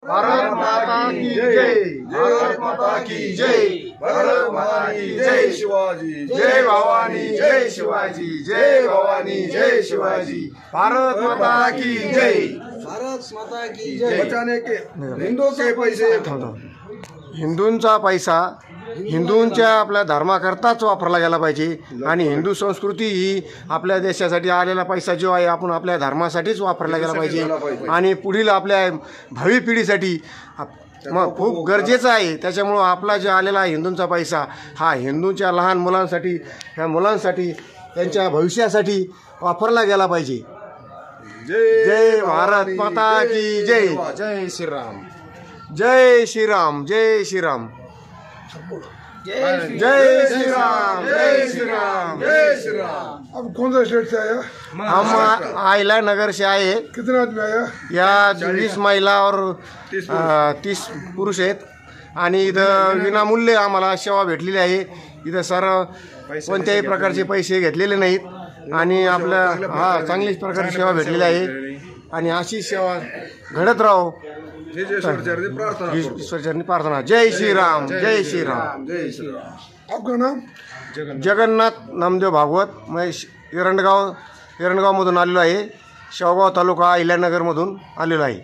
भारत माता की जय, भारत माता की जय, भारत माता की जय शिवाजी, जय भवानी जय शिवाजी, जय भवानी जय शिवाजी, भारत माता की जय, भारत माता की जय। बचाने के हिंदू के पैसे, हिंदूंचा पैसा हिंदूंच्या आपल्या धर्माकरताच वापरला गेला पाहिजे आणि हिंदू संस्कृती ही आपल्या देशासाठी आलेला पैसा जो आहे आपण आपल्या धर्मासाठीच वापरला गेला पाहिजे आणि पुढील आपल्या भावी पिढीसाठी मग खूप गरजेचं आहे। त्याच्यामुळं आपला जो आलेला हिंदूंचा पैसा हा हिंदूंच्या लहान मुलांसाठी ह्या मुलांसाठी त्यांच्या भविष्यासाठी वापरला गेला पाहिजे। जय भारत माता की जय, जय श्रीराम, जय श्रीराम, जय श्रीराम, जय श्रीराम, जय श्रीराम, जय श्रीराम। अब कौन सा स्टेट से आया? हम आइला नगर से आए। कितने आदमी आया? या 20 महिला और 30 पुरुष आहेत आणि इथं विनामूल्य आम्हाला सेवा भेटलेली आहे। इथं सर कोणत्याही प्रकारचे पैसे घेतलेले नाहीत आणि आपल्या चांगलीच प्रकारची सेवा भेटलेली आहे आणि अशी सेवा घडत राहो ईश्वरचरणी प्रार्थना। जय श्रीराम, जय श्रीराम, जय श्रीराम। आपका नाम? जगन्नाथ नामदेव भागवत। मैं एरंडगाव मधून आलेलो आहे। शेवगाव तालुका अहिल्यानगरमधून आलेलो आहे।